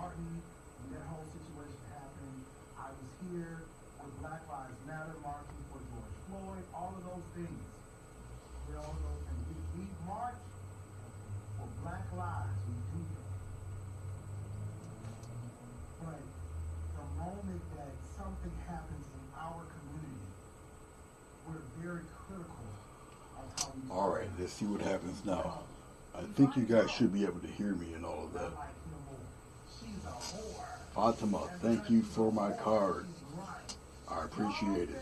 Martin, when that whole situation happened, I was here with Black Lives Matter marching for George Floyd, all of those things. All of those things. We march for Black lives. We do that. But the moment that something happens in our community, we're very critical of how we. All right, let's see what happens now. I think you guys should be able to hear me and all of that. Fatima, thank you for my card. I appreciate it.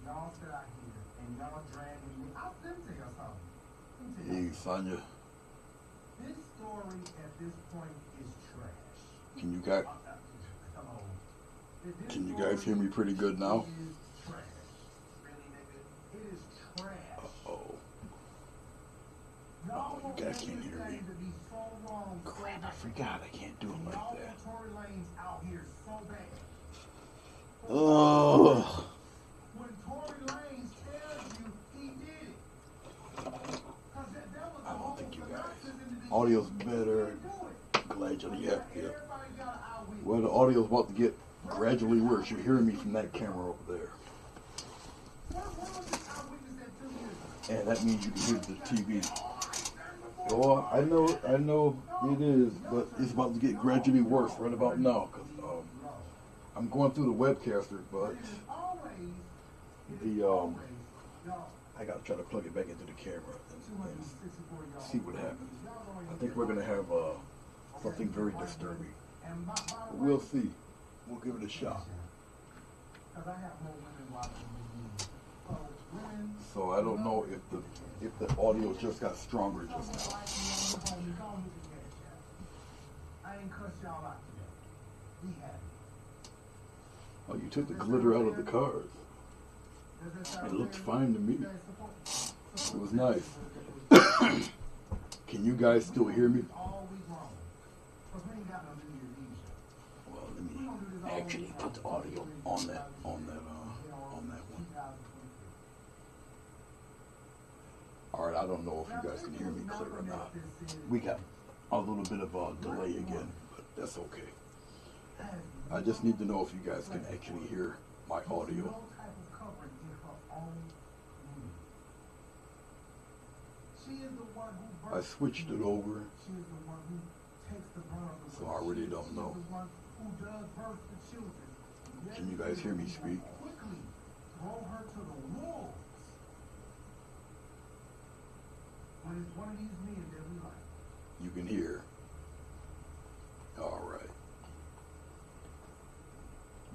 Y'all sit out here and y'all dragging me. I'll tell you something. Hey, Sonia. This story at this point is trash. Can you guys hear me pretty good now? It is trash. Uh-oh. Oh, you guys can't hear me. Crap, I forgot. I can't do it like that. Oh. When Tory Lanez tells you he did it. I don't think you guys. Audio's better. Gradually, yeah. Well, the audio's about to get gradually worse. You're hearing me from that camera over there. And that means you can hear the TV. Oh, I know it is, but it's about to get gradually worse right about now. Cause I'm going through the webcaster, but I gotta try to plug it back into the camera and see what happens. I think we're gonna have something very disturbing. But we'll see. We'll give it a shot. So I don't know if the audio just got stronger just now. Oh, you took the glitter out of the cards. It looked fine to me. It was nice. Can you guys still hear me? Well, let me actually put the audio on that one. All right, I don't know if you guys can hear me clear or not. We got a little bit of a delay again, but that's okay. I just need to know if you guys can actually hear my audio. I switched it over, so I really don't know. Can you guys hear me speak? You can hear. All right.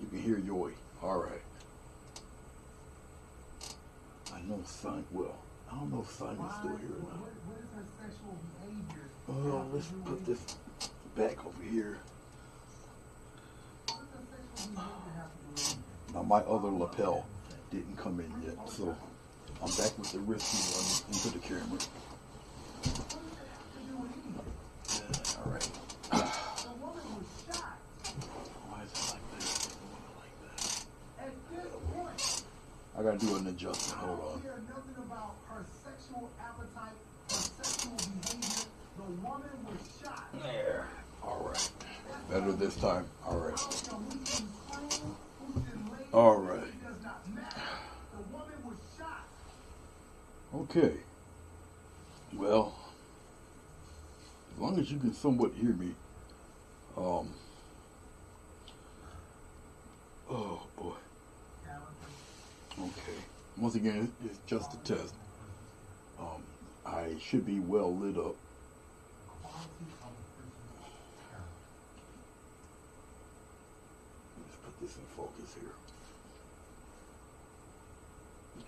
You can hear Yoy. All right. I know Son. Well, I don't know if Sonya's still here or not. Oh, let's put this back over here. Now my other lapel didn't come in yet, so I'm back with the risky one into the camera. All right. Why is it like this? I gotta do an adjustment. Hold on. There. All right. Better this time. All right. All right. Okay. Well, as long as you can somewhat hear me. Oh boy. Okay. Once again, it's just a test. I should be well lit up. Let's put this in focus here.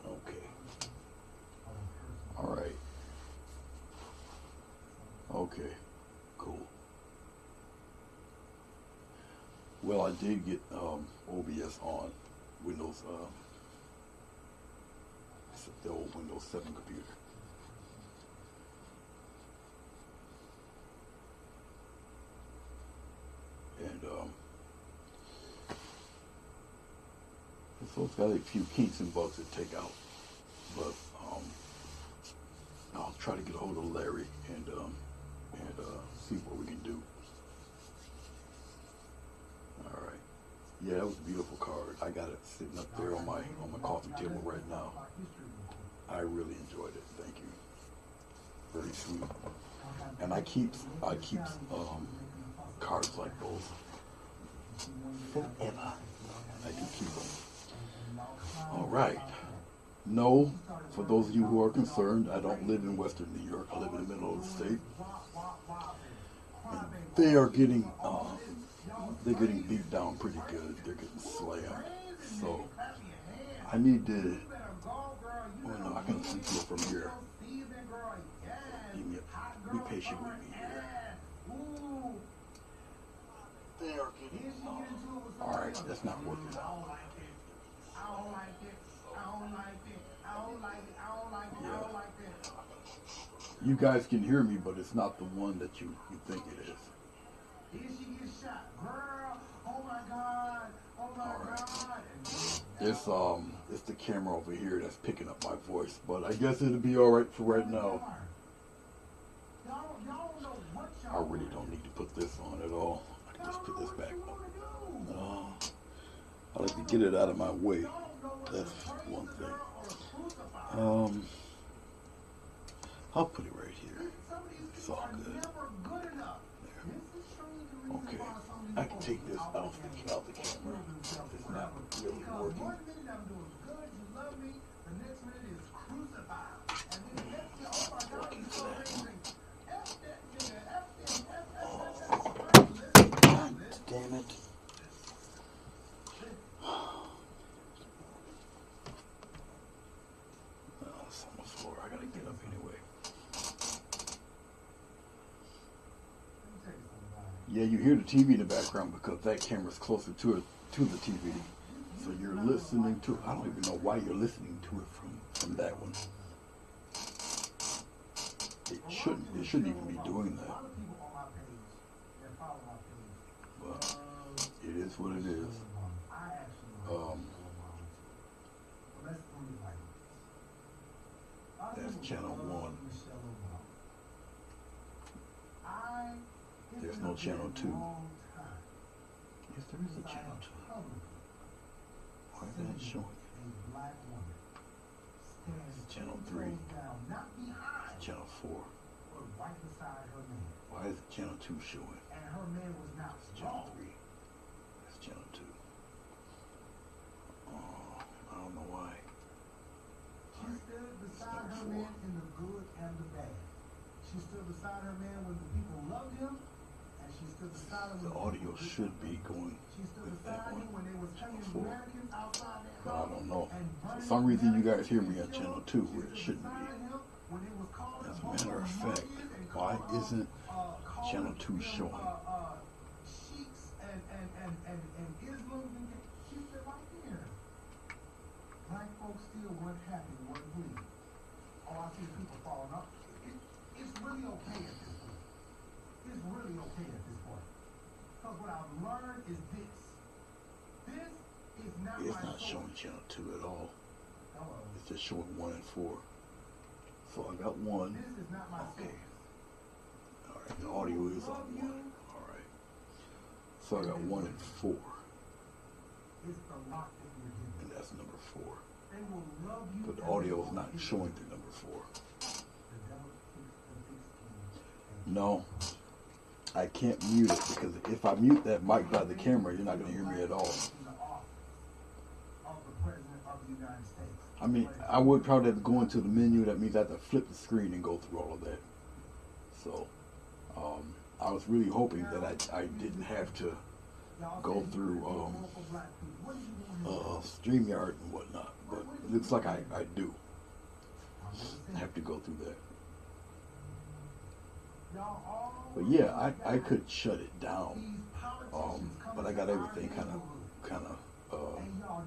Okay. All right. Okay. Cool. Well, I did get OBS on Windows, the old Windows 7 computer. And so it's got a few kinks and bugs to take out, but I'll try to get a hold of Larry and and see what we can do. All right. Yeah, that was a beautiful card. I got it sitting up there on my coffee table right now. I really enjoyed it. Thank you. Very sweet. And I keep cards like those forever. I do keep them. All right. No, for those of you who are concerned, I don't live in Western New York. I live in the middle of the state. And they are getting they're getting beat down pretty good. They're getting slammed. So I need to. Well, no, I can listen to it from here. Be patient with me here. They are getting. All right, that's not working out. Yeah. You guys can hear me, but it's not the one that you think it is. Here she gets shot. Girl, oh my God. Oh my God. It's the camera over here that's picking up my voice, but I guess it'll be all right for right now. I really don't need to put this on at all. I can just put this back on. I like to get it out of my way. That's one thing. I'll put it right here. It's all good. There. Okay. I can take this out the camera. It's not really working. Working today. God damn it. It's on the floor. I gotta get up anyway. Yeah, you hear the TV in the background because that camera's closer to the TV. So you're listening to. I don't even know why you're listening to it from that one. It shouldn't even be doing that. But it is what it is. That's channel 1. There's no channel 2. Yes, there is a channel 2. Why is that showing? It's channel 3. It's channel 4. Why is channel 2 showing? It's channel 3. That's channel 2. Oh, I don't know why. She stood beside her man in the good and the bad. She stood beside her man when the people loved him, and she stood beside him. The audio should be going with that one. Channel 4. But I don't know. For some reason, you guys hear me on channel 2 where it shouldn't be. As a matter of fact, why isn't channel 2 showing? Black folks still weren't happy, weren't bleeding. Oh, I see people falling up. It's really okay at this point. It's really okay at this point. Because what I've learned is this. This is not my It's not showing channel 2 at all. Hello. It's just showing 1 and 4. So I got 1. This is not my Okay. source. Alright, the audio is on 1. Alright. So I got 1 and 4. It's the lock that you're giving. And that's number 4. They will love you. But the audio is not showing through number 4. No. I can't mute it because if I mute that mic by the camera, you're not going to hear me at all. I mean, I would probably have to go into the menu. That means I have to flip the screen and go through all of that. So, I was really hoping that I didn't have to go through StreamYard and whatnot. But it looks like I do. I have to go through that. But yeah, I could shut it down. But I got everything kind of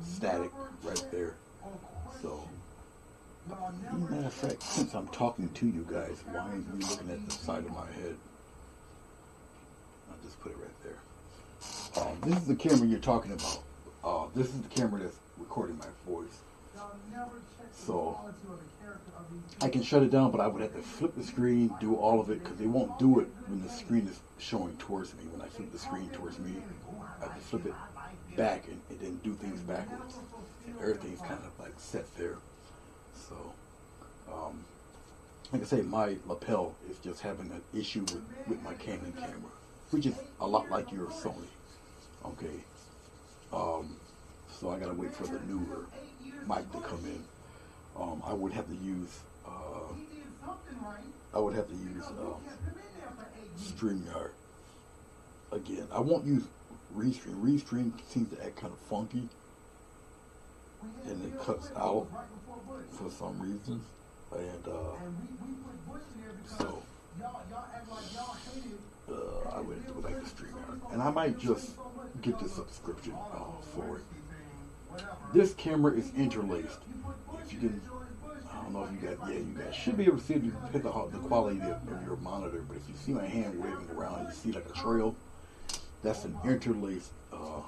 static right there. So, as a matter of fact, since I'm talking to you guys, why aren't you looking at the side of my head? I'll just put it right there. This is the camera you're talking about. This is the camera that's recording my voice. Y'all never check the So quality or the character of these I can shut it down, but I would have to flip the screen, do all of it, because they won't do it when the screen is showing towards me. When I flip the screen towards me, I have to flip it back and then do things backwards. And everything's kind of like set there. So, like I say, my lapel is just having an issue with my Canon camera, which is a lot like your Sony. Okay. So I gotta wait for the newer mic to come in. I would have to use StreamYard again. I won't use Restream. Restream seems to act kind of funky, and it cuts out for some reason. And so I would have to go back to StreamYard, and I might just get the subscription for it. This camera is interlaced. If you can, I don't know if you guys should be able to see it, the quality of your monitor. But if you see my hand waving around, you see like a trail. That's an interlaced camera.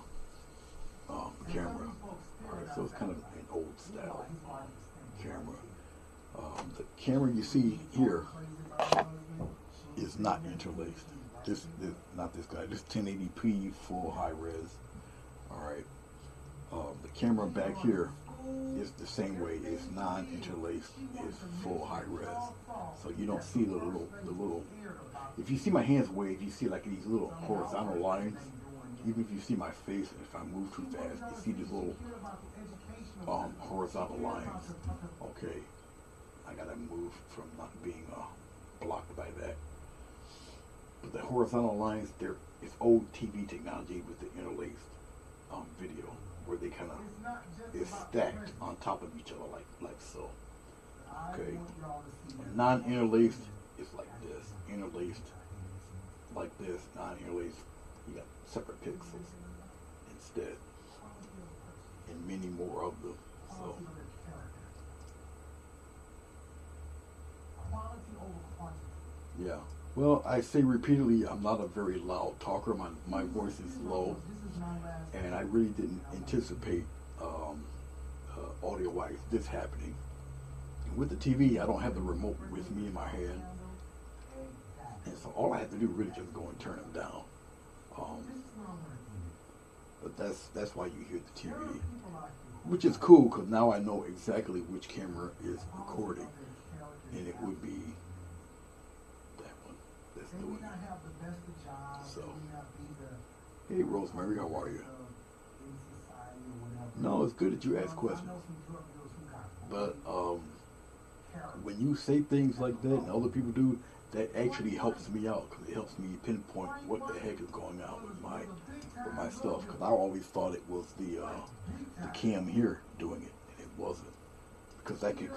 Alright, so it's kind of an old style camera. The camera you see here is not interlaced. This not this guy. This 1080p full high res. All right. The camera back here is the same way. It's non-interlaced. It's full high res. So you don't see the little. If you see my hands wave, you see like these little horizontal lines. Even if you see my face, if I move too fast, you see these little horizontal lines. Okay, I gotta move from not being blocked by that. But the horizontal lines, it's old TV technology with the interlaced video, where they kind of is stacked on top of each other like so. Okay, non-interlaced is like this. Interlaced like this. Non-interlaced, you got separate pixels instead, and many more of them. So. Yeah. Well, I say repeatedly, I'm not a very loud talker. My voice is low, and I really didn't anticipate audio-wise this happening. And with the TV, I don't have the remote with me in my hand, and so all I have to do really just go and turn them down. But that's why you hear the TV, which is cool because now I know exactly which camera is recording, and it would be that one that's doing it. So, hey Rosemary, how are you? No, it's good that you ask questions, but when you say things like that and other people do, that actually helps me out because it helps me pinpoint what the heck is going on with my stuff. Because I always thought it was the cam here doing it, and it wasn't. Because that can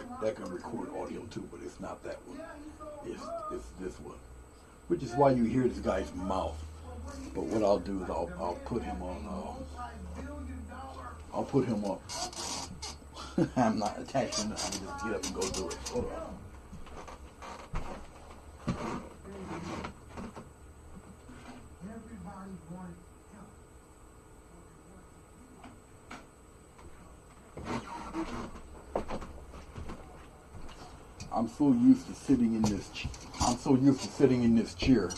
record audio too, but it's not that one. It's this one, which is why you hear this guy's mouth. But what I'll do is I'll put him on. I'll put him up. I'm not attaching it. I can just get up and go do it. Hold on. I'm so used to sitting in this. I'm so used to sitting in this chair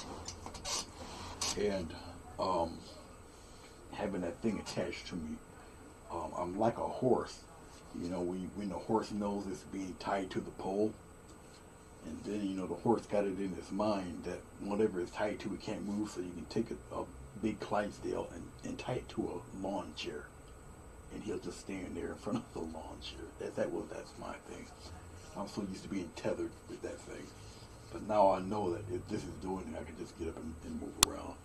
and having that thing attached to me. I'm like a horse, you know, when the horse knows it's being tied to the pole, and then the horse got it in his mind that whatever it's tied to, it can't move, so you can take a big Clydesdale and tie it to a lawn chair, and he'll just stand there in front of the lawn chair. That's my thing. I'm so used to being tethered with that thing. But now I know that if this is doing it, I can just get up and move around.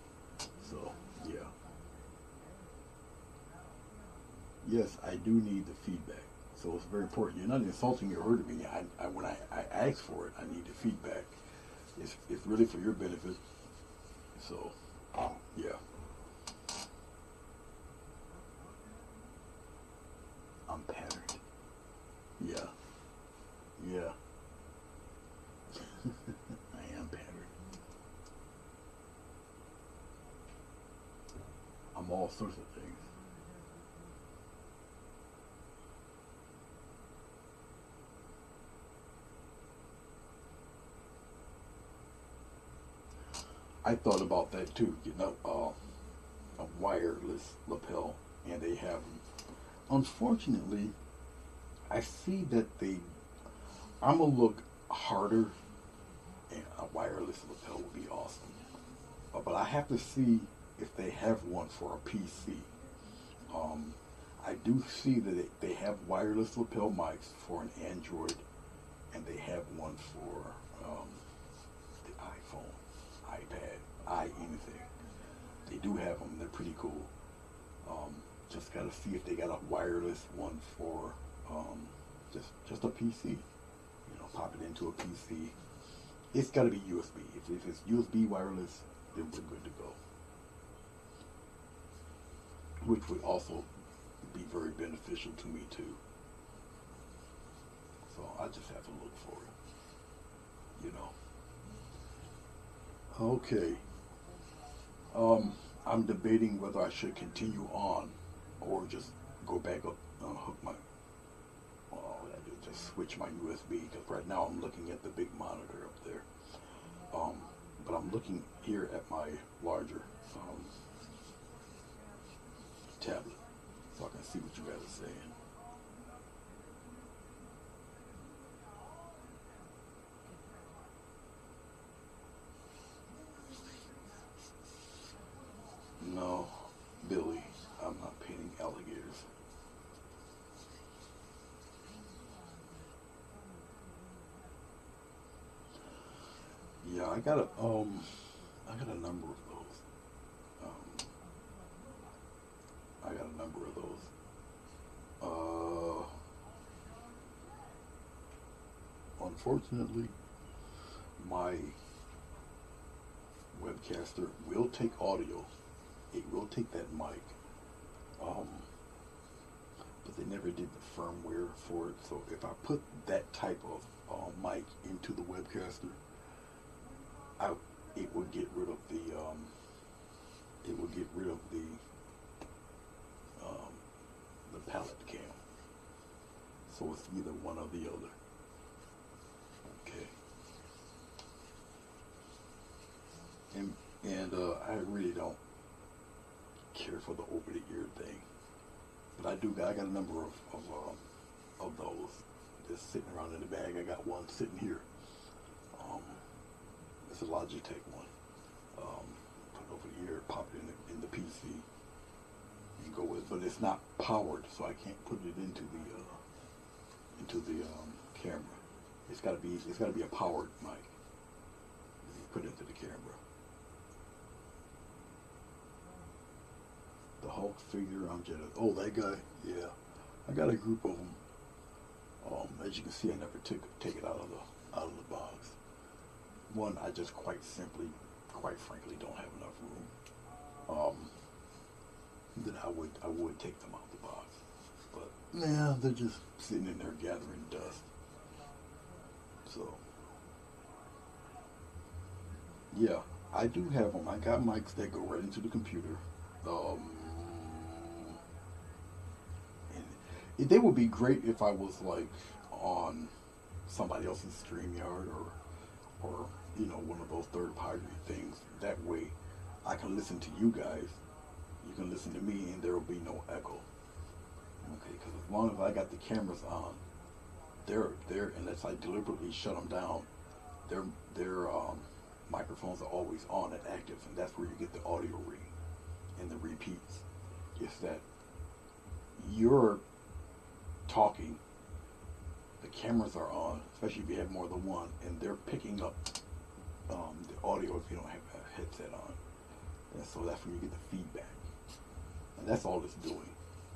So, yeah. Yes, I do need the feedback. So it's very important. You're not insulting or hurting me. When I ask for it, I need the feedback. It's really for your benefit. So, yeah. I'm patterned. Yeah. Yeah. I am patterned. I'm all sorts of things. I thought about that too, a wireless lapel, and they have them. Unfortunately, I see that I'm gonna look harder, and a wireless lapel would be awesome. But I have to see if they have one for a PC. Um, I do see that they have wireless lapel mics for an Android, and they have one for the iPhone, iPad, anything. They do have them. They're pretty cool. Just gotta see if they got a wireless one for just a PC. You know, pop it into a PC. It's gotta be USB. If it's USB wireless, then we're good to go. Which would also be very beneficial to me too. So I just have to look for it. You know. Okay. I'm debating whether I should continue on or just go back up, hook my, what I do, just switch my USB, because right now I'm looking at the big monitor up there. But I'm looking here at my larger tablet, so I can see what you guys are saying. No, Billy, I'm not painting alligators. Yeah, I got a number of those. I got a number of those. Unfortunately, my webcaster will take audio. It will take that mic. But they never did the firmware for it. So if I put that type of mic into the webcaster, it would get rid of the palette cam. So it's either one or the other. Okay. And I really don't care for the over the ear thing, but I got a number of those just sitting around in the bag. I got one sitting here. It's a Logitech one. Put it over the ear, pop it in the PC, and go with it. But it's not powered, so I can't put it into the camera. It's got to be a powered mic. You put it into the camera. The Hulk figure, I'm jealous. Oh, that guy, yeah. I got a group of them. As you can see, I never take it out of the box. One, I just quite frankly, don't have enough room. Then I would take them out the box, but yeah, they're just sitting in there gathering dust. So yeah, I do have them. I got mics that go right into the computer. And they would be great if I was like on somebody else's StreamYard or you know, one of those third-party things. That way, I can listen to you guys. You can listen to me, and there will be no echo. Okay, because as long as I got the cameras on, they're unless I deliberately shut them down, their microphones are always on and active, and that's where you get the audio read and the repeats. It's that you're talking, the cameras are on, especially if you have more than one, and they're picking up the audio if you don't have a headset on. And so that's when you get the feedback. And that's all it's doing.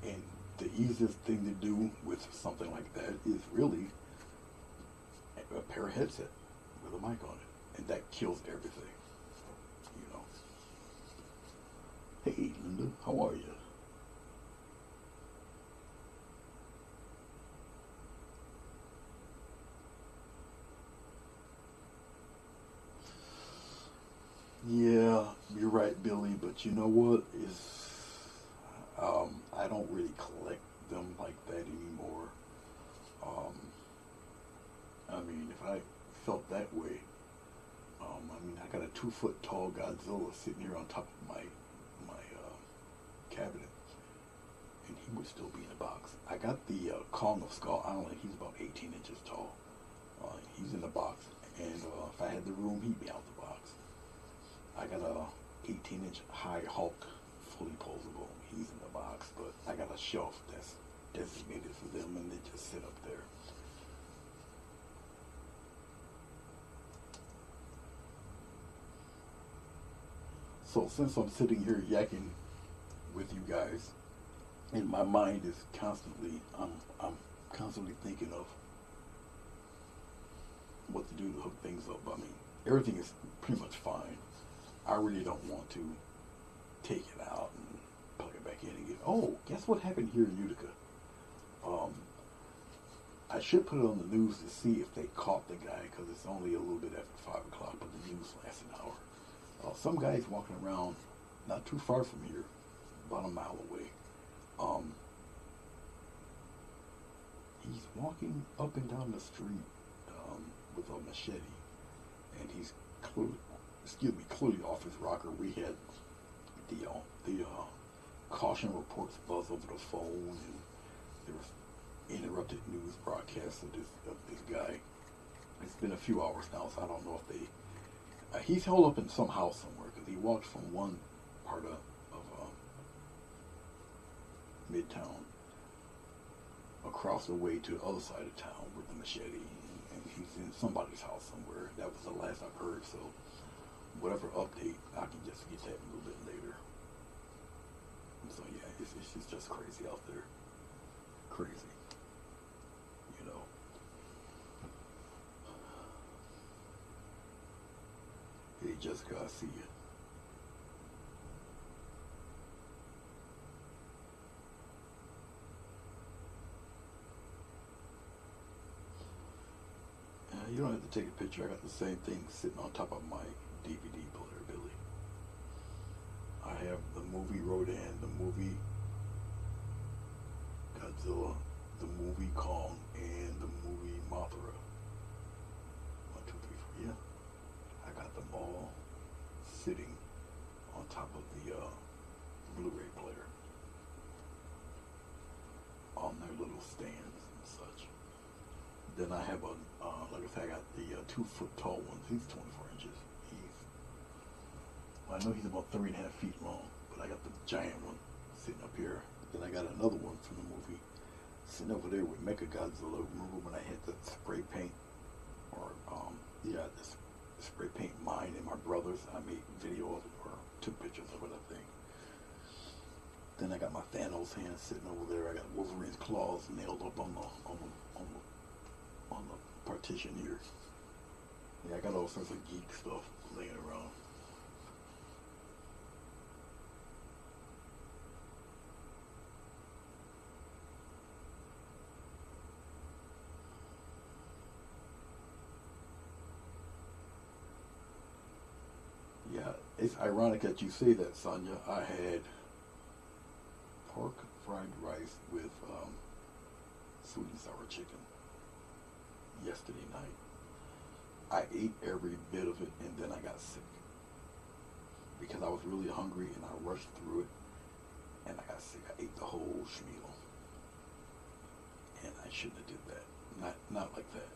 And the easiest thing to do with something like that is really a pair of headset with a mic on it. And that kills everything. You know. Hey, Linda, how are you? Yeah, you're right, Billy, but you know what? I don't really collect them like that anymore. I mean, if I felt that way, I mean, I got a 2-foot tall Godzilla sitting here on top of my cabinet, and he would still be in the box. I got the Kong of Skull Island. He's about 18 inches tall. He's in the box, and if I had the room, he'd be out the box. I got a 18-inch high Hulk, fully posable. He's in the box, but I got a shelf that's designated for them, and they just sit up there. So since I'm sitting here yakking with you guys, and my mind is constantly, I'm constantly thinking of what to do to hook things up. I mean, everything is pretty much fine. I really don't want to take it out and plug it back in again. Oh, guess what happened here in Utica? I should put it on the news to see if they caught the guy, because it's only a little bit after 5 o'clock, but the news lasts an hour. Some guy's walking around not too far from here, about a mile away. He's walking up and down the street with a machete, and he's clearly off his rocker. We had the caution reports buzz over the phone, and there was interrupted news broadcasts of this guy. It's been a few hours now, so I don't know if they. He's held up in some house somewhere, because he walked from one part of Midtown across the way to the other side of town with the machete, and he's in somebody's house somewhere. That was the last I've heard, so whatever update, I can just get that a little bit later. So yeah, it's just crazy out there. Crazy. You know. You just gotta see it. You don't have to take a picture. I got the same thing sitting on top of my DVD player, Billy. I have the movie Rodan, the movie Godzilla, the movie Kong, and the movie Mothra. 1, 2, 3, 4. Yeah, I got them all sitting on top of the Blu-ray player on their little stands and such. Then I have like I said, I got the 2-foot tall one. He's 24 inches. I know he's about 3.5 feet long, but I got the giant one sitting up here. Then I got another one from the movie sitting over there with Mechagodzilla. Remember when I had the spray paint, the spray paint mine and my brother's? I made video of it, or took pictures of it, I think. Then I got my Thanos hand sitting over there. I got Wolverine's claws nailed up on the partition here. Yeah, I got all sorts of geek stuff laying around. Yeah, it's ironic that you say that, Sonia. I had pork fried rice with sweet and sour chicken yesterday night. I ate every bit of it, and then I got sick because I was really hungry and I rushed through it, and I got sick. I ate the whole schmeal, and I shouldn't have did that. Not like that.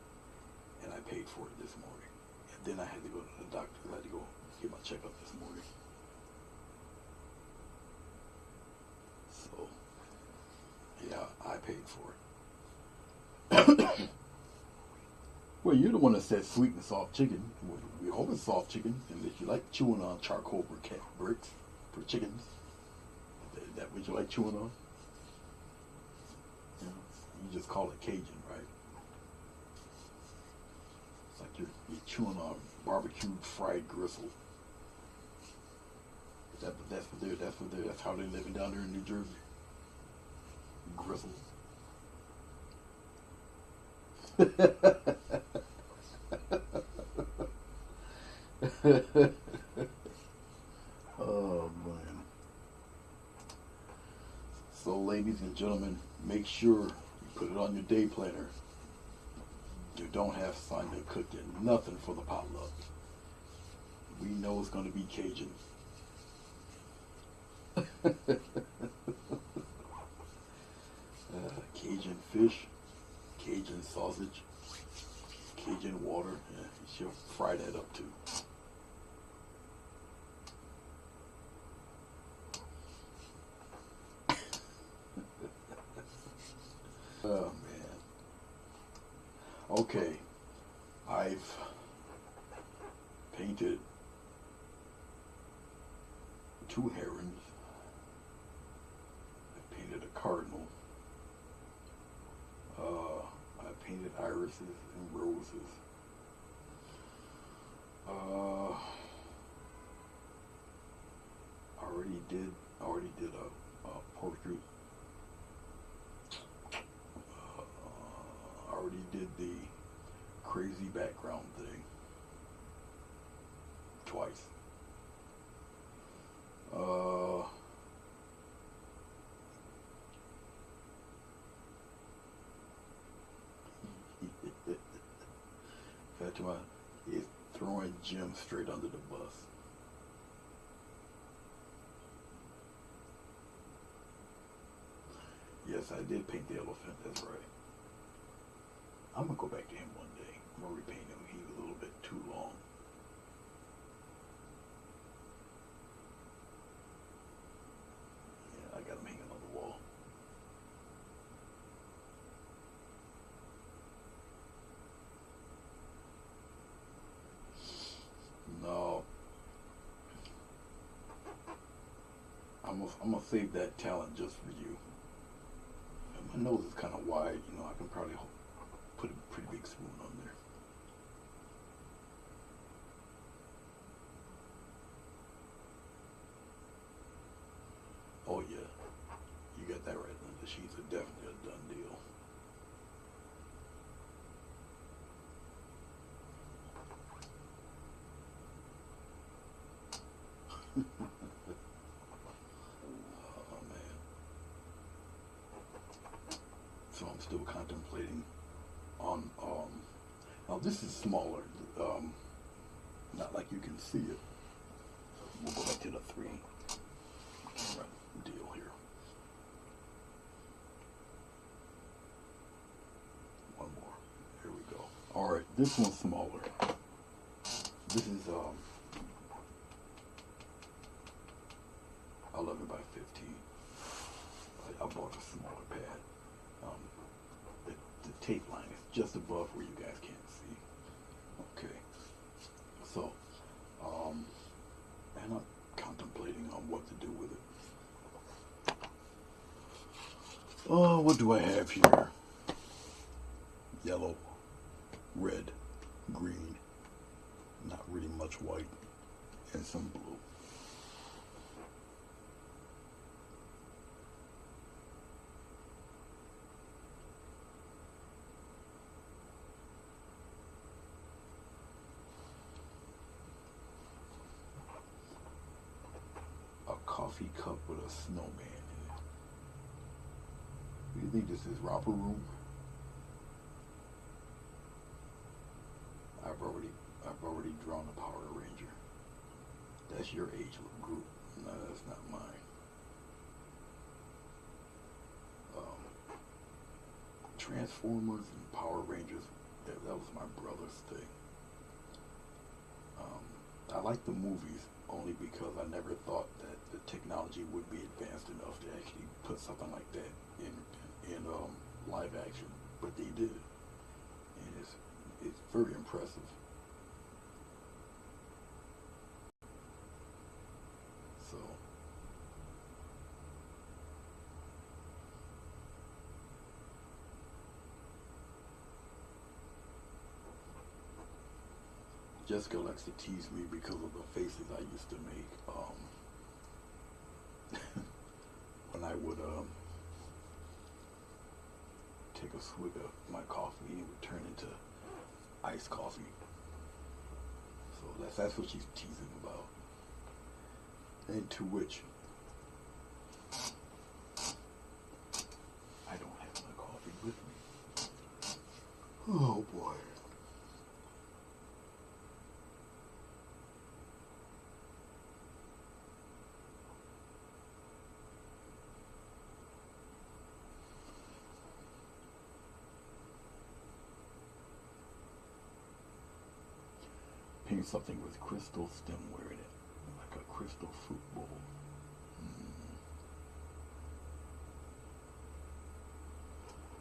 And I paid for it this morning, and then I had to go to the doctor. I had to go get my checkup this morning. So yeah, I paid for it. Well, you're the one that said sweet and soft chicken. We hope it's soft chicken, and that you like chewing on charcoal bricks for chickens. Is that what you like chewing on? Yeah. You just call it Cajun, right? It's like you're chewing on barbecued fried gristle. That's how they're living down there in New Jersey. Gristle. Oh man. So ladies and gentlemen, make sure you put it on your day planner. You don't have Sonya cooking nothing for the potluck. We know it's going to be Cajun. Cajun fish, Cajun sausage, Cajun water. Yeah, you should fry that up too. Oh man. Okay. I've painted 2 herons. I painted a cardinal. I painted irises and roses. Already did a portrait. Already did the crazy background thing twice. Fatima is throwing Jim straight under the bus. Yes, I did paint the elephant, that's right. I'm gonna go back to him one day. I'm gonna repaint him. He was a little bit too long. Yeah, I got him hanging on the wall. No. I'm gonna save that talent just for you. And my nose is kind of wide, you know, I can probably put a pretty big spoon on there. Oh yeah, you got that right, Linda. She's definitely a done deal. Oh man. So I'm still contemplating on now this is smaller, not like you can see it. We'll go back to the 3 camera deal here. One more. Here we go. Alright, this one's smaller. This is 11 by 15. I bought a smaller pad. The tape line is just above where you guys can't see. Okay. So, and I'm contemplating on what to do with it. Oh, what do I have here? Yellow, red, green, not really much white, and some blue. Coffee cup with a snowman in it. Do you think this is romper room? I've already drawn a Power Ranger. That's your age group. No, that's not mine. Transformers and Power Rangers, that was my brother's thing. I like the movies only because I never thought that the technology would be advanced enough to actually put something like that in live action, but they did, and it's very impressive. So Jessica likes to tease me because of the faces I used to make when I would take a swig of my coffee and it would turn into iced coffee. So that's what she's teasing about. And to which I don't have my coffee with me. Oh boy. paint something with crystal stemware in it, like a crystal fruit bowl.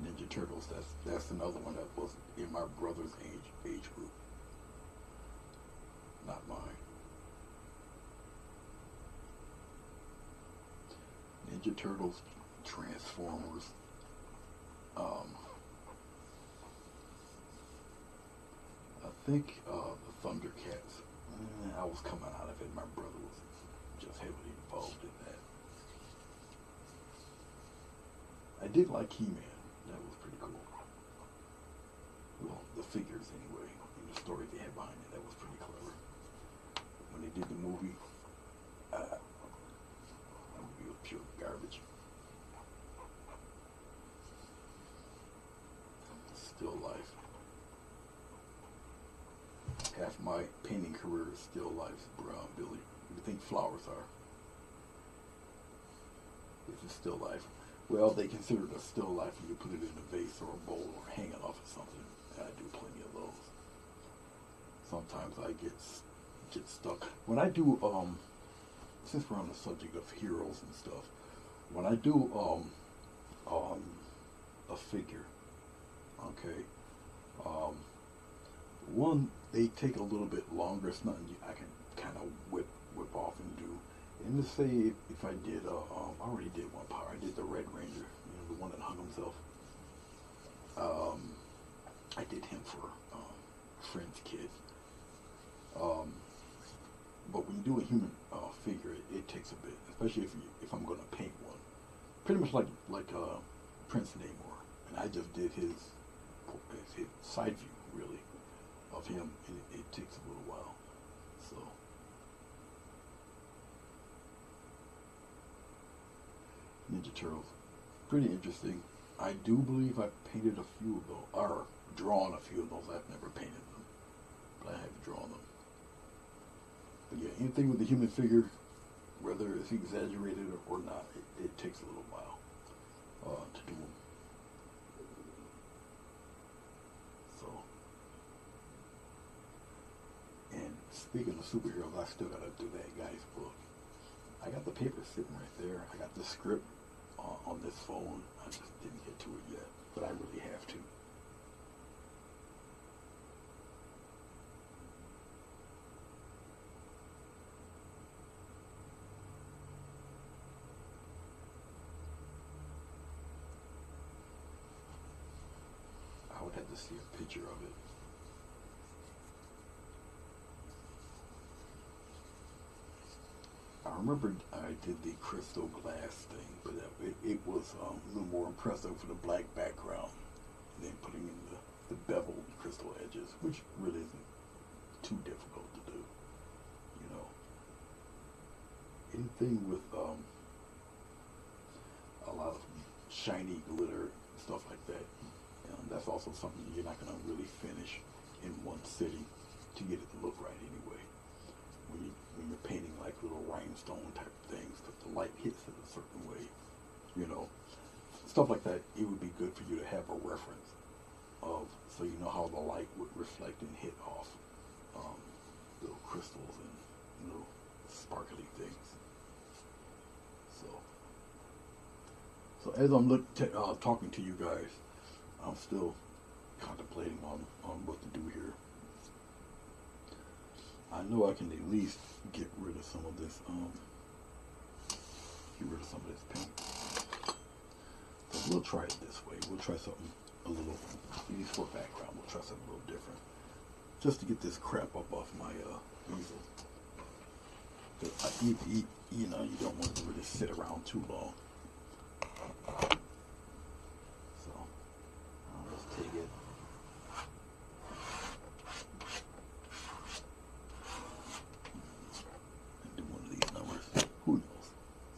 Ninja Turtles. That's another one that was in my brother's age group, not mine. Ninja Turtles, Transformers. I think the Thundercats. I was coming out of it. My brother was just heavily involved in that. I did like He-Man. That was pretty cool. Well, the figures anyway, and the story they had behind it, that was pretty clever. When they did the movie, that movie was pure garbage. Still life. Half my painting career is still life, Brown Billy. What do you think flowers are? This is still life. Well, they consider it a still life when you put it in a vase or a bowl or hang it off of something. And I do plenty of those. Sometimes I get stuck. When I do, since we're on the subject of heroes and stuff, when I do a figure, okay, one, they take a little bit longer. It's nothing I can kind of whip off and do. And let's say if I did, I already did one power. I did the Red Ranger, the one that hung himself. I did him for a friend's kid. But when you do a human figure, it takes a bit, especially if I'm going to paint one. Pretty much like Prince Namor, and I just did his side view really of him, and it takes a little while. So. Ninja Turtles, pretty interesting. I do believe I painted a few of those, or drawn a few of those. I've never painted them, but I have drawn them. But yeah, anything with the human figure, whether it's exaggerated or not, it takes a little while to do them. So, and speaking of superheroes, I still gotta do that guy's book. I got the paper sitting right there. I got the script on this phone. I just didn't get to it yet, but I really have to. I would have to see a picture of it. I remember I did the crystal glass thing, but it was a little more impressive for the black background, and then putting in the beveled crystal edges, which really isn't too difficult to do. Anything with a lot of shiny glitter, stuff like that. That's also something you're not going to really finish in one sitting to get it to look right anyway. When you're painting like little rhinestone type things, that the light hits it a certain way, stuff like that, it would be good for you to have a reference of, so you know how the light would reflect and hit off little crystals and little sparkly things. So as I'm talking to you guys, I'm still contemplating on what to do here. I know I can at least get rid of some of this paint. So we'll try it this way. We'll try something a little, at least for background, we'll try something a little different. Just to get this crap up off my easel. You don't want it to really sit around too long. So I'll just take it. And do one of these numbers. Who knows?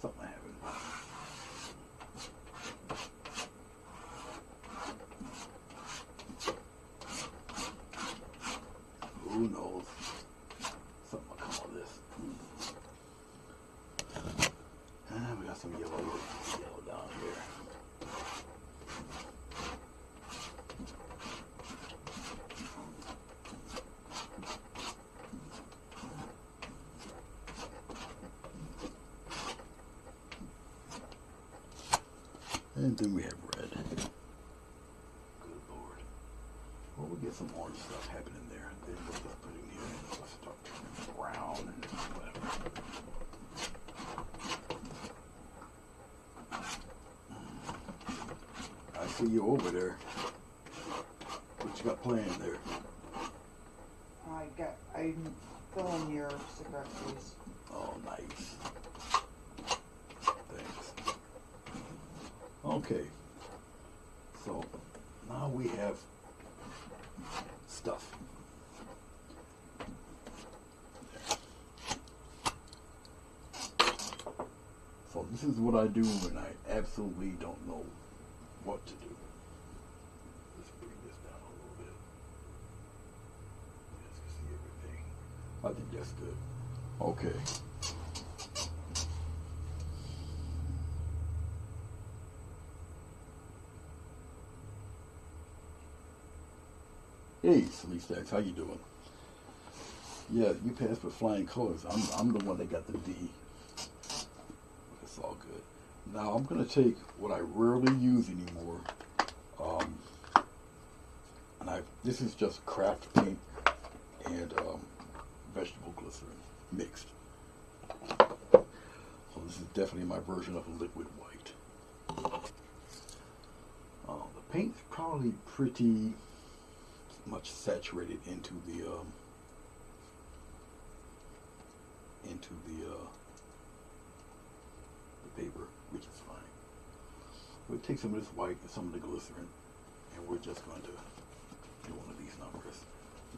Something happened. Who knows? Something will come of this. We got some yellow down here. And then we have red. Good Lord. Well, we'll get some orange stuff happening there. Then we'll just put it in here and it'll start turning brown and whatever. I see you over there. What you got playing there? I'm filling your cigarette case. Oh, nice. Thanks. Okay. So, now we have stuff. There. So this is what I do when I absolutely don't know what to do. Let's bring this down a little bit. Yes, you see everything. I think that's good. Okay. Hey, Sleep Stacks, how you doing? Yeah, you passed with flying colors. I'm the one that got the D. It's all good. Now I'm gonna take what I rarely use anymore, and this is just craft paint and vegetable glycerin mixed. So this is definitely my version of a liquid white. The paint's probably pretty much saturated into the paper, which is fine. We'll take some of this white and some of the glycerin, and we're just going to do one of these numbers.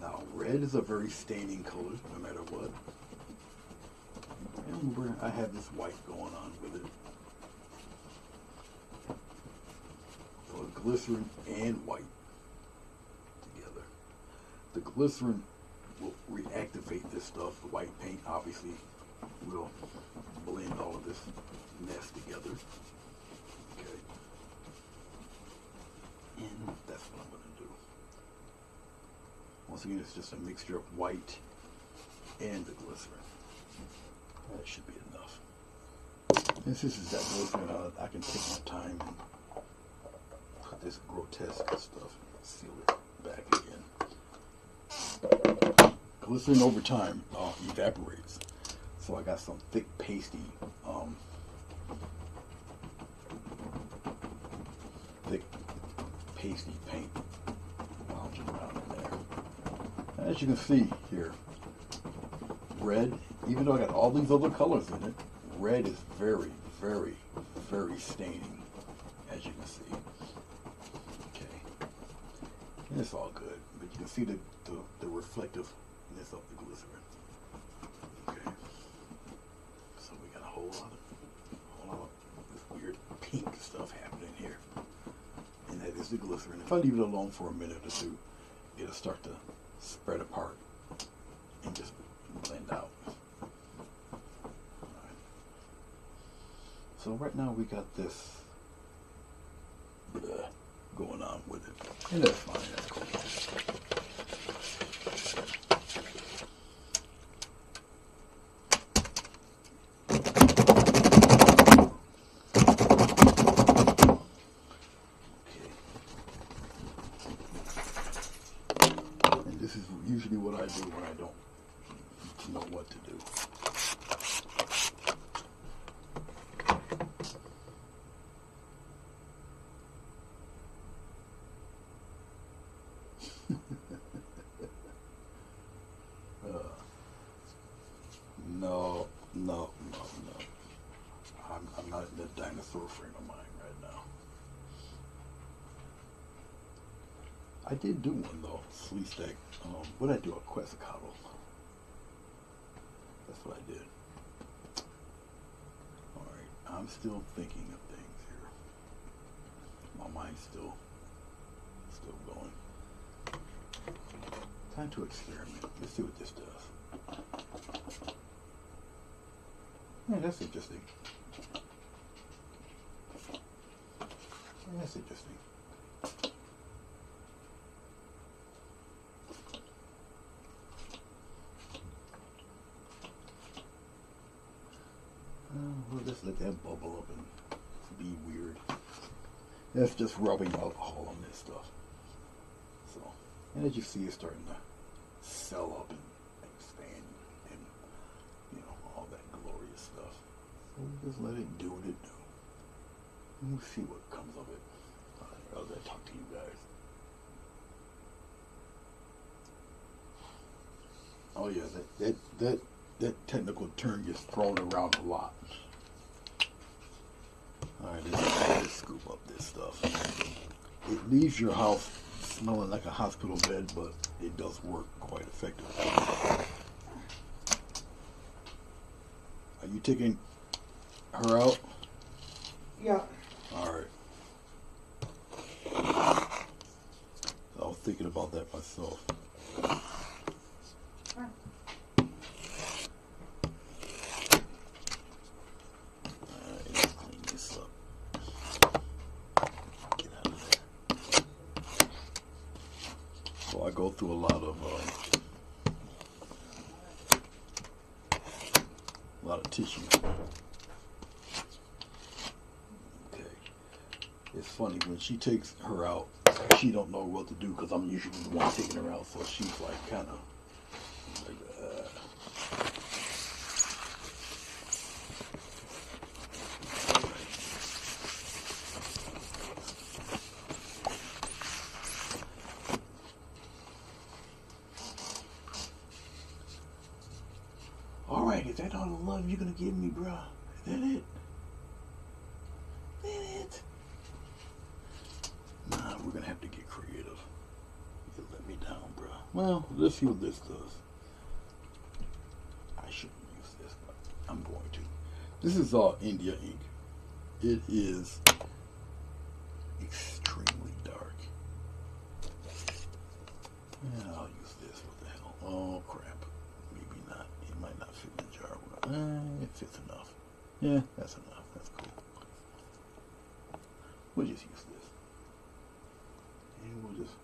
Now, red is a very staining color, no matter what. And I have this white going on with it. So glycerin and white together. The glycerin will reactivate this stuff. The white paint obviously will blend all of this mess together. Okay. And that's what I'm going to do. Once again, it's just a mixture of white and the glycerin. That should be enough. Since this is that glycerin, I can take my time and put this grotesque stuff, seal it back again. Glycerin over time evaporates. So I got some thick, pasty, paint lounging around in there. As you can see here, red, even though I got all these other colors in it, red is very, very, very staining, as you can see. Okay. And it's all good, but you can see the reflectiveness of the glycerin. Okay. So we got a whole lot of this weird pink stuff happening here. And that is the glycerin. If I leave it alone for a minute or two, it'll start to spread apart and just blend out. Alright. So right now we got this going on with it. And that's fine, that's cool. This is usually what I do when I don't know what to do. No. I'm not in the dinosaur frame of mind right now. I did do one though, Sleep Stack. What did I do? A Quetzalcoatl. That's what I did. Alright, I'm still thinking of things here. My mind's still going. Time to experiment. Let's see what this does. Yeah, that's interesting. That's interesting. We'll just let that bubble up and be weird. That's just rubbing alcohol on this stuff. So, and as you see, it's starting to swell up and expand and, you know, all that glorious stuff. So we just let it do what it do. And we'll see what comes of it. I'll talk to you guys. Oh yeah, that technical term gets thrown around a lot. Alright, let's scoop up this stuff. It leaves your house smelling like a hospital bed, but it does work quite effectively. Are you taking her out? Yeah. Alright. I was thinking about that myself. I go through a lot of tissue. Okay. It's funny when she takes her out, she don't know what to do because I'm usually the one taking her out, so she's like kind of like. Alright, is that all the love you're gonna give me, bruh? Is that it? Is that it? Nah, we're gonna have to get creative. You let me down, bruh. Well, let's see what this does. I shouldn't use this, but I'm going to. This is India ink. It is extremely dark. Yeah, I'll use this. What the hell? Oh, crap. Maybe not. It might not fit in the jar. It fits enough. Yeah, that's enough. That's cool. We'll just use this. And we'll just...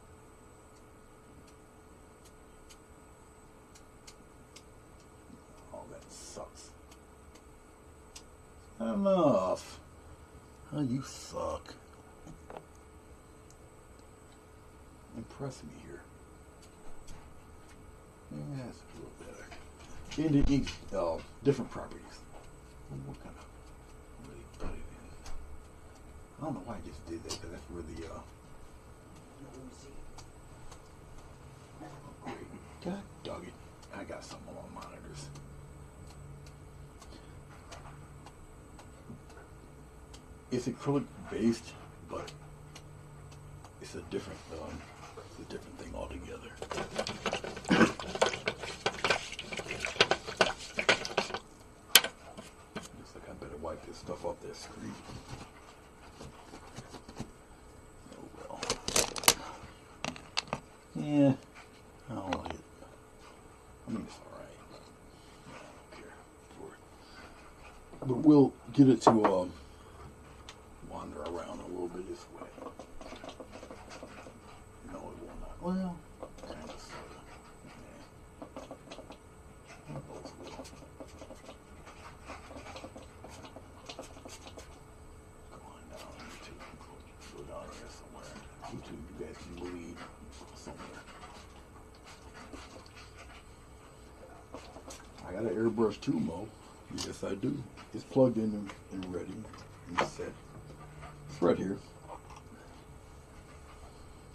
Oh, that sucks. Enough. Oh, you suck. Impress me here. Yeah, that's a little better. Indian ink, different properties. What kind of really put it in? I don't know why I just did that, because that's where the God dog it. I got something on my monitors. It's acrylic based, but it's a different thing altogether. Looks like I better wipe this stuff off that screen. Oh well. Yeah, I don't like it. I mean, it's alright. I don't care for it. But we'll get it to wander around a little bit this way. No, it will not. Well, kind of, sort of. Yeah. Both will. Go on down. YouTube. Go down here somewhere. YouTube, you guys can lead somewhere. I got an airbrush too, Mo. Yes, I do. It's plugged in and ready and set. It's right here.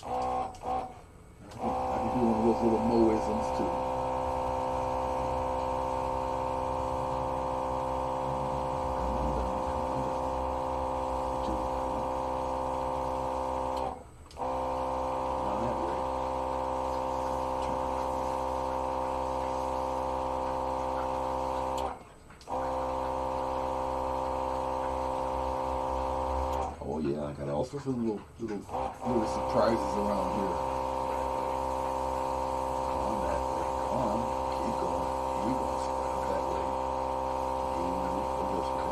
I can do one of those little Moisms too. Oh yeah, I got all sorts of little surprises around here. Come on that way, come on, keep going, spread out that way. Go this way,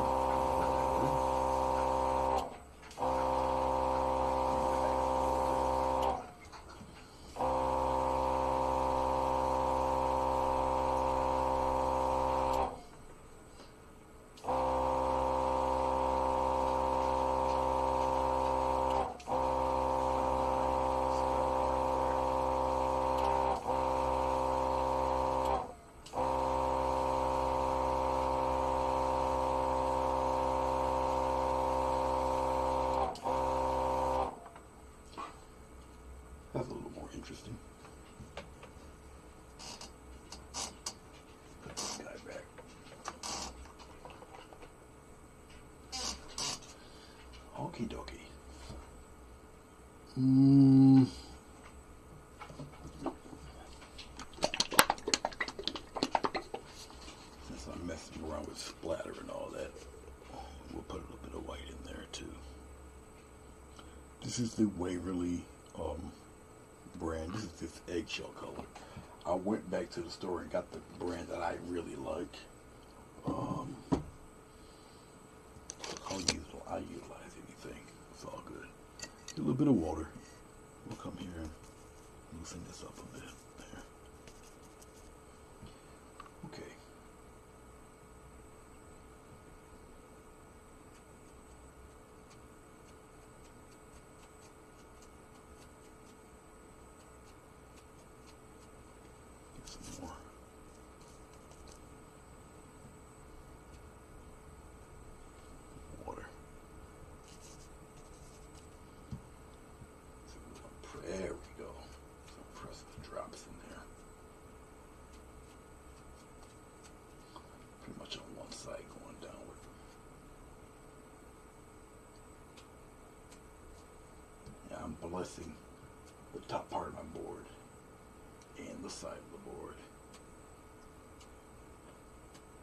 That's a little more interesting. Put this guy back. Okie dokie. Since I'm messing around with splatter and all that, we'll put a little bit of white in there too. This is the Waverly brand. This is this eggshell color. I went back to the store and got the brand that I really like. I'll utilize anything. It's all good. A little bit of water. We'll come here and loosen this up a bit. There. Okay. Get some more. Water. There we go. So press the drops in there. Pretty much on one side going downward. Yeah, I'm blessing the top part of my board and the side of the board.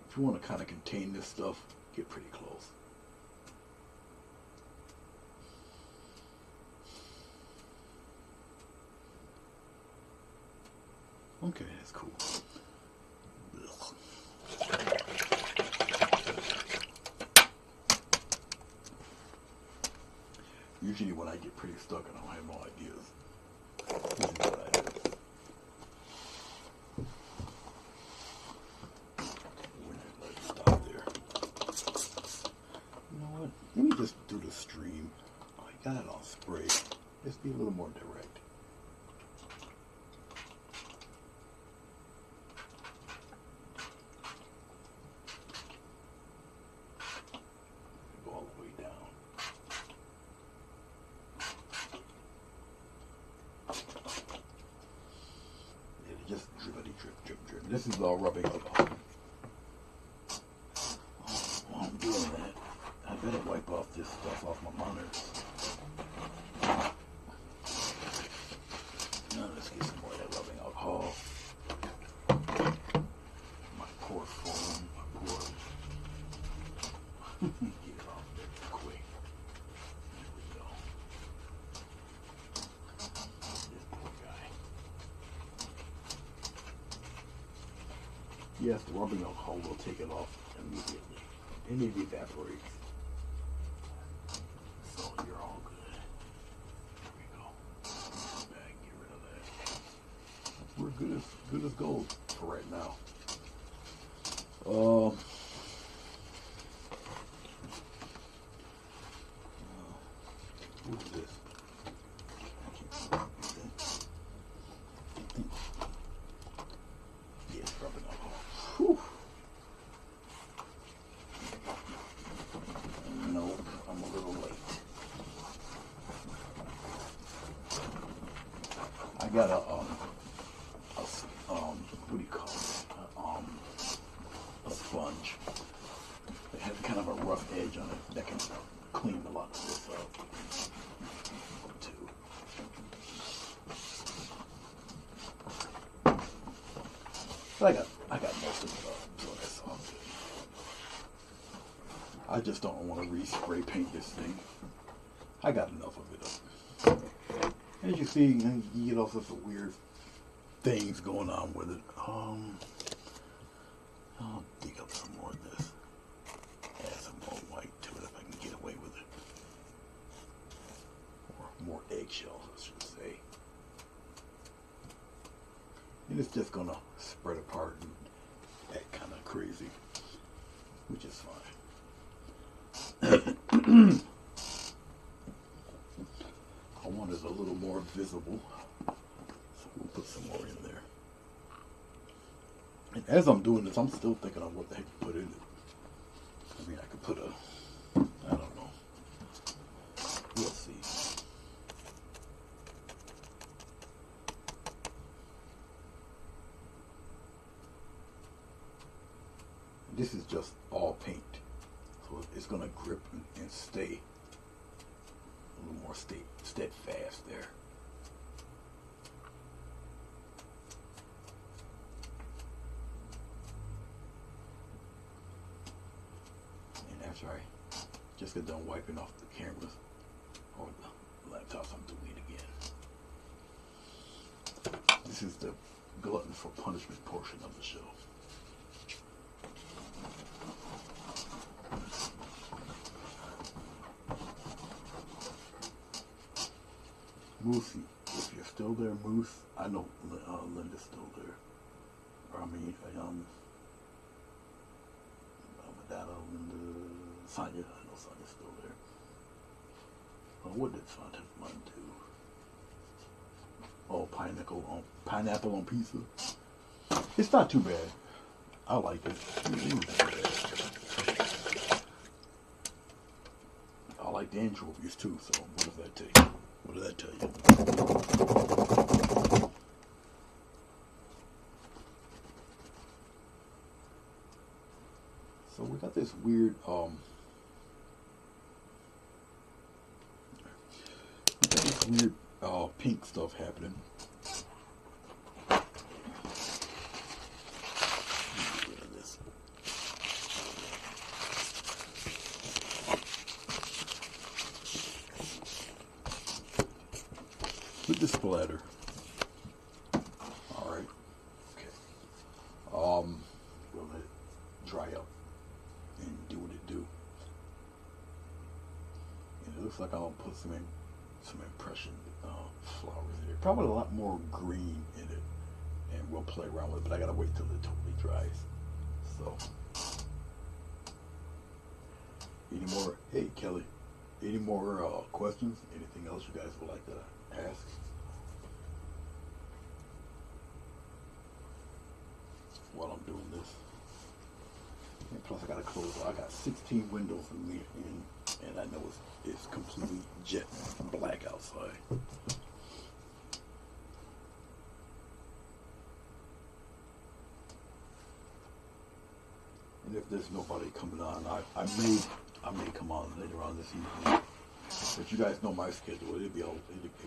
If you want to kind of contain this stuff, get pretty close. Okay, that's cool. Usually when I get pretty stuck and I don't have no ideas, this is what I do. We're not going to stop there. You know what? Let me just do the stream. I got it on spray. Just be a little more direct. Go all the way down. It'll just drippity drip, drip, drip. This is all rubbing alcohol. While I'm doing that, I better wipe off this stuff off my monitor. Now let's get some more of that rubbing alcohol. My poor phone, my poor. Get it off there quick. There we go. This poor guy. Yes, the rubbing alcohol will take it off immediately. And it evaporates. So you're all good. There we go. Back, get rid of that. We're good as gold for right now. What is this? Yeah, it's rubbing alcohol. Whew. Nope, I'm a little late. I got what do you call it? A sponge. It has kind of a rough edge on it that can clean a lot of this up too. But I got most of it up, so that's all good. I just don't want to re-spray paint this thing. I got enough of it up. As you see, you get all sorts of weird things going on with it. I'll dig up some more of this. Add some more white to it if I can get away with it. Or more eggshells, I should say. And it's just gonna spread apart and act kind of crazy, which is fine. I want it a little more visible, so we'll put some more in there. And as I'm doing this, I'm still thinking of what the heck to put in it. I mean, I could put I don't know. We'll see. grip and stay a little more steadfast there. And after I just get done wiping off the cameras or the laptops, I'm doing it again. This is the glutton for punishment portion of the show. Moosey, if you're still there, Moose, I know Linda's still there. Or I mean, Madonna, Linda, Sonya, I know Sonya's still there. What did Fontaine do? Oh, pineapple on pizza. It's not too bad. I like it. I like the anchovies too. So what does that tell you? What does that tell you? So we got this weird pink stuff happening. Get rid of this. With the splatter. Alright. Okay. We'll let it dry up and do what it do. And it looks like I'll put some impression flowers in it. Probably a lot more green in it. And we'll play around with it, but I gotta wait till it totally dries. So any more, hey Kelly, any more questions? Anything else you guys would like to ask? While I'm doing this. And plus I gotta close, I got 16 windows in me, and I know it's completely jet black outside. And if there's nobody coming on, I may come on later on this evening. But you guys know my schedule. It'll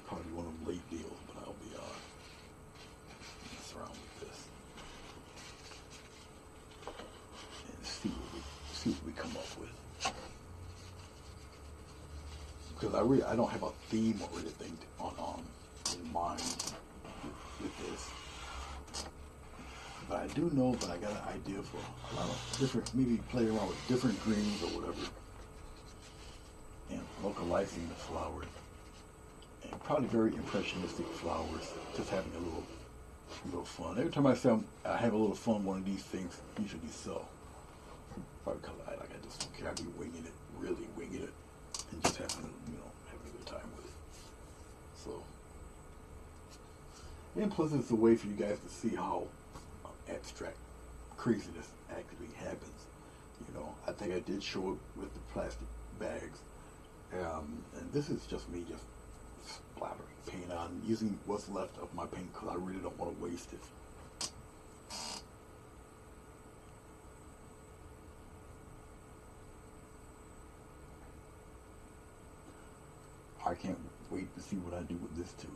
probably be one of them late deals, but I'll be on. Mess around with this and see what we come up with. Because I don't have a theme or anything in mind with this. But I do know that I got an idea for a lot of different, maybe play around with different greens or whatever. And localizing the flowers. And probably very impressionistic flowers. Just having a little fun. Every time I say I have a little fun, one of these things usually sell. Probably because I just don't care. I be winging it, really winging it. And just having a good time with it. So. And plus it's a way for you guys to see how abstract craziness actually happens. I think I did show it with the plastic bags, and this is just me just splattering paint on, using what's left of my paint because I really don't want to waste it. I can't wait to see what I do with this too.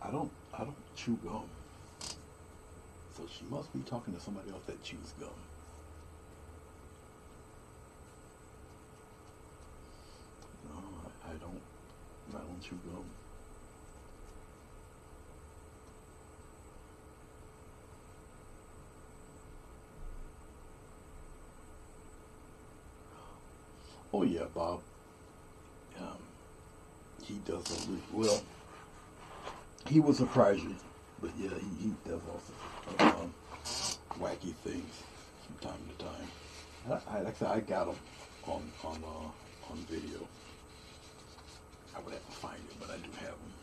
I don't chew gum. So she must be talking to somebody else that chews gum. No, I don't chew gum. Oh yeah, Bob. He does well. He will surprise you, but yeah, he does also wacky things from time to time. I got him on video. I would have to find it, but I do have him.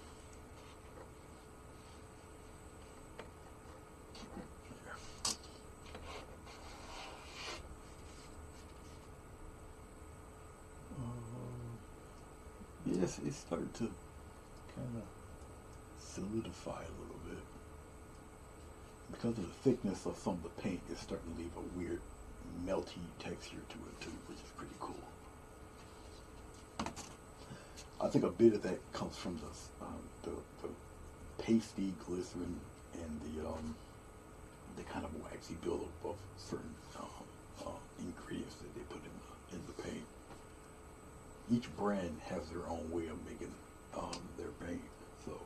Yes, it's starting to kind of solidify a little bit. because of the thickness of some of the paint, it's starting to leave a weird melty texture to it too, which is pretty cool. I think a bit of that comes from the pasty glycerin and the kind of waxy buildup of certain ingredients that they put in the paint. Each brand has their own way of making their paint, so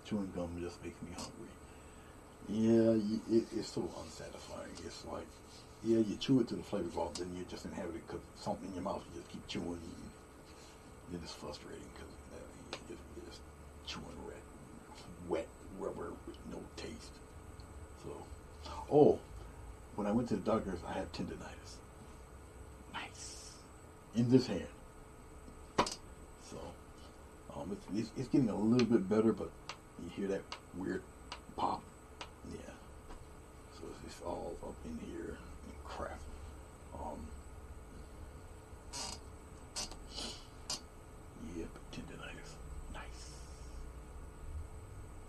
chewing gum just makes me hungry. Yeah, it's so unsatisfying. It's like, yeah, you chew it to the flavor off, then you just inhabit it because something in your mouth, you just keep chewing. And it's frustrating because you're just chewing wet rubber with no taste. So, oh, when I went to the doctor's, I had tendonitis. Nice. In this hand. So, it's getting a little bit better, but you hear that weird pop. Yeah. So it's all up in here and crap. Yeah, but tendonitis. Nice.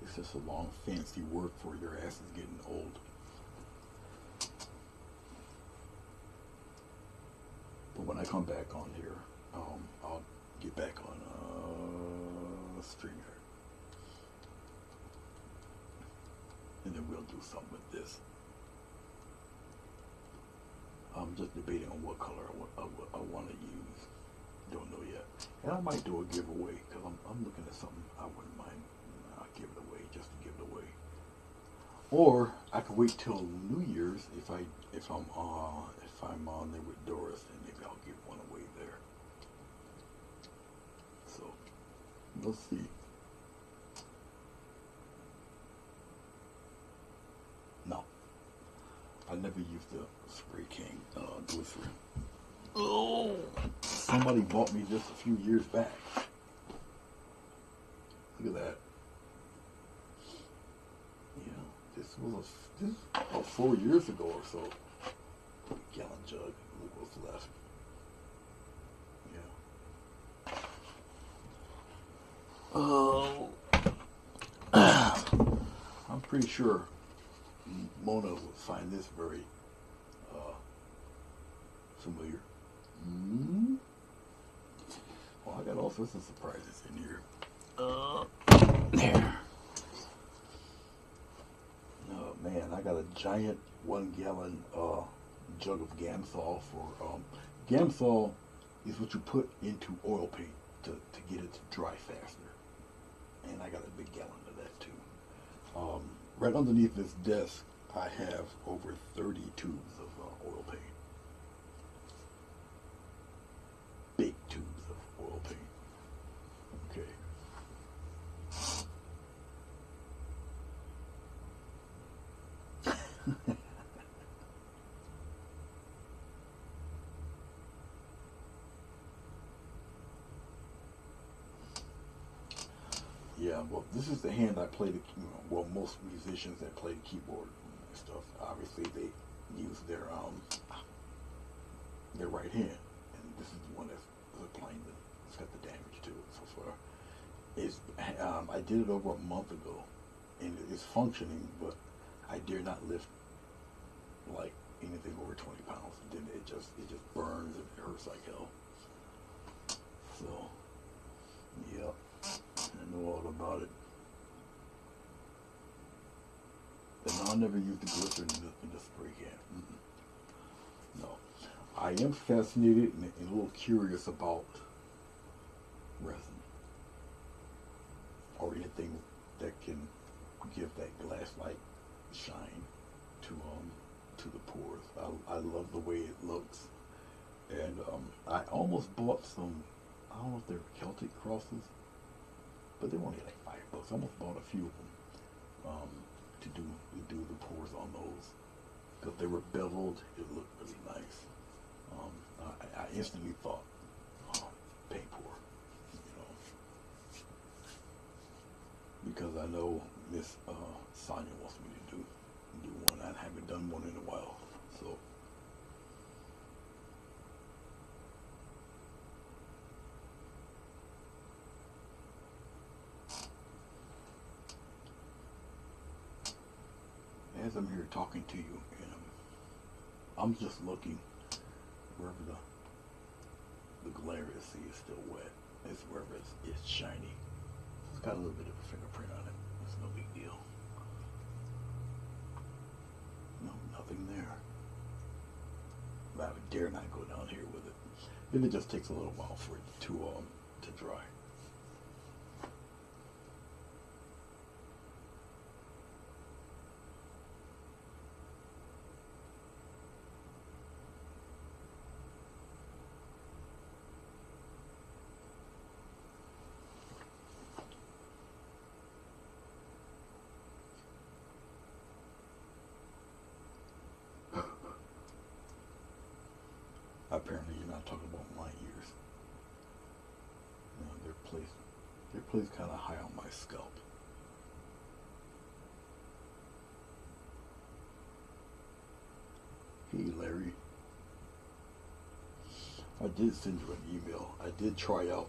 It's just a long, fancy word for your ass is getting old. But when I come back on here, I'll get back on StreamYard. And then we'll do something with this. I'm just debating on what color I want to use. Don't know yet. And I might do a giveaway because I'm looking at something I wouldn't mind. I'll give it away just to give it away. Or I could wait till New Year's if I'm on there with Doris, and maybe I'll give one away there. So we'll see. No, I never used the spray can glycerin. Oh, somebody bought me this a few years back. Look at that. Yeah, this was 4 years ago or so. Gallon jug. Look what's left. Yeah. I'm pretty sure Mona will find this very familiar. Well, I got all sorts of surprises in here. There. Oh man, I got a giant 1 gallon jug of Gamsol for Gamsol is what you put into oil paint to get it to dry faster. And I got a big gallon of that too. Right underneath this desk, I have over 30 tubes of oil paint. Big tubes of oil paint. Okay. Yeah, well, this is the hand I play well, most musicians that play the keyboard and stuff, obviously they use their right hand, and this is the one that's playing it's got the damage to it so far. I did it over a month ago, and it's functioning, but I dare not lift like anything over 20 pounds. Then it just burns and it hurts like hell. So, yep. I know all about it. And I'll never use the glycerin in the spray can. No. I am fascinated and a little curious about resin. Or anything that can give that glass-like shine to the pores. I love the way it looks. And I almost bought some, I don't know if they're Celtic crosses, but they were only like $5. I almost bought a few of them to do the pores on those because they were beveled. It looked really nice. I instantly thought paint pour, because I know Miss Sonia wants me to do one. I haven't done one in a while, so. as I'm here talking to you, and I'm just looking wherever the glare is, see, it's still wet. It's wherever it's shiny. It's got a little bit of a fingerprint on it. It's no big deal. No, nothing there. But I would dare not go down here with it. Then it just takes a little while for it to dry. Apparently you're not talking about my ears. You know, they're placed kind of high on my scalp. Hey Larry, I did send you an email. I did try out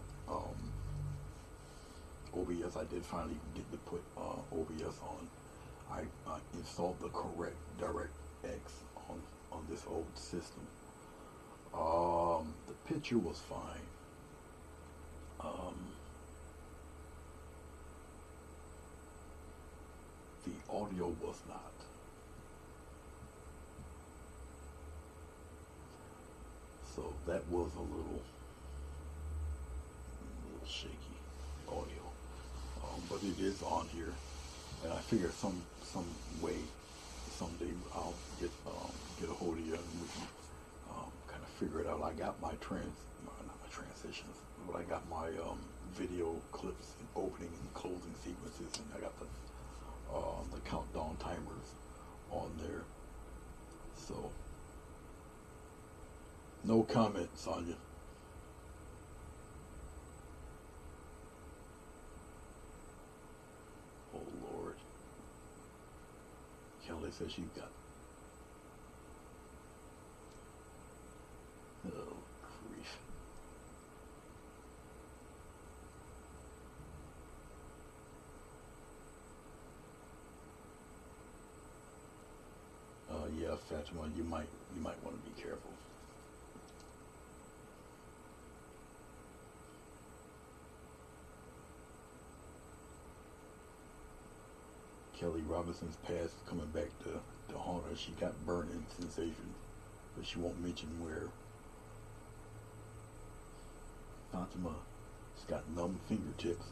OBS. I did finally get to put OBS on. I installed the correct DirectX on this old system. The picture was fine. The audio was not. So that was a little shaky audio. But it is on here, and I figure some way someday I'll get a hold of you and we can kind of figure it out. I got my not my transitions, but I got my video clips and opening and closing sequences, and I got the countdown timers on there. So no comment, Sonia. Oh Lord. Kelly says she got. Oh grief. Yeah, Fatima, you might want to be careful. Kelly Robinson's past coming back to haunt her. She got burning sensations, but she won't mention where. Fatima's got numb fingertips.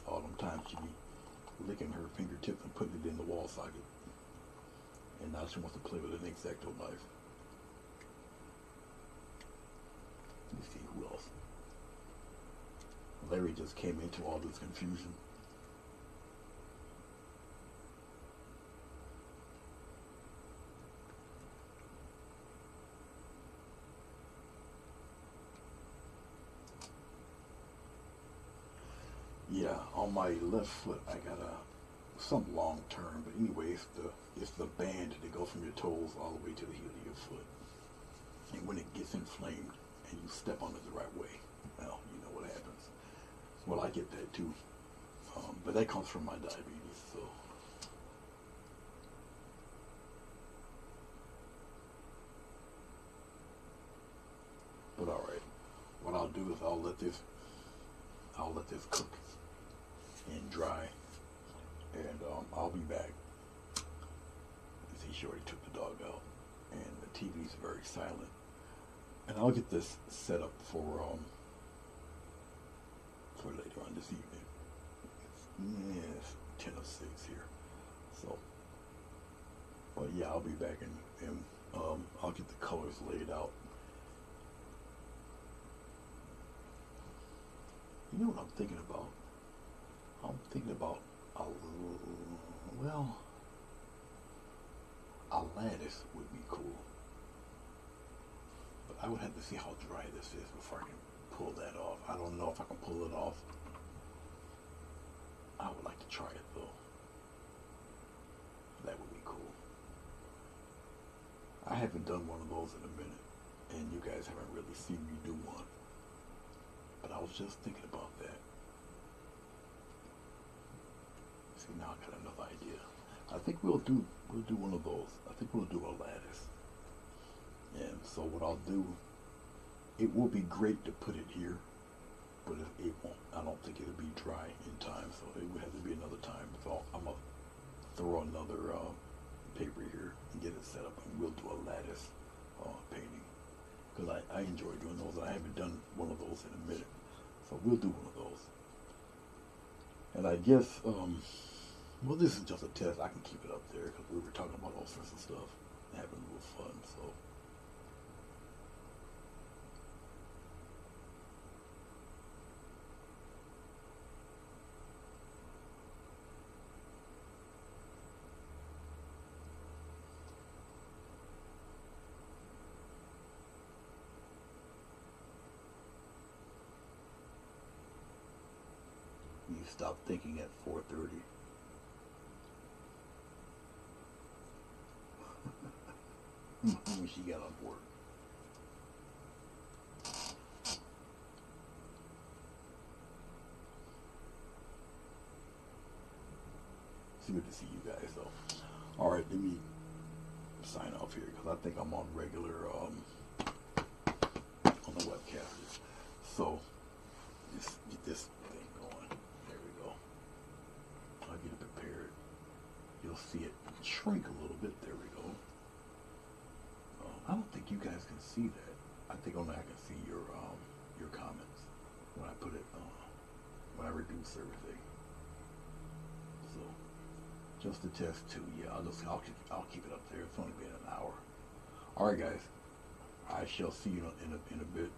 All them times she be licking her fingertips and putting it in the wall socket. And now she wants to play with an X-Acto knife. Let me see who else. Larry just came into all this confusion. Yeah, on my left foot I got some long term, but anyway, it's the band that goes from your toes all the way to the heel of your foot. And when it gets inflamed and you step on it the right way, well, you know what happens. Well, I get that too, but that comes from my diabetes. So, but all right, what I'll do is I'll let this cook and dry, and I'll be back. See, she already took the dog out, and the TV's very silent. And I'll get this set up for later on this evening. It's 10:06 here, so. But yeah, I'll be back, and I'll get the colors laid out. You know what I'm thinking about? I'm thinking about a lattice would be cool. But I would have to see how dry this is before I can pull that off. I don't know if I can pull it off. I would like to try it though. That would be cool. I haven't done one of those in a minute, and you guys haven't really seen me do one. But I was just thinking about that. See, now I got another idea. I think we'll do We'll do one of those. I think we'll do a lattice. And so what I'll do, it will be great to put it here, but it won't. I don't think it'll be dry in time, so it would have to be another time. So I'm gonna throw another paper here and get it set up, and we'll do a lattice painting, because I enjoy doing those. I haven't done one of those in a minute, so we'll do one of those. And I guess, well, this is just a test. I can keep it up there because we were talking about all sorts of stuff, having a little fun. So. You stop thinking at 4:30. When she got on board. It's good to see you guys, though. All right, let me sign off here because I think I'm on regular on the webcast. So just get this thing going. There we go. I'll get it prepared. You'll see it shrink a little bit. There we go. I don't think you guys can see that. I think only I can see your comments when I put it when I reduce everything. So just to test too. Yeah, I'll keep it up there. It's only been an hour. All right, guys. I shall see you in a bit,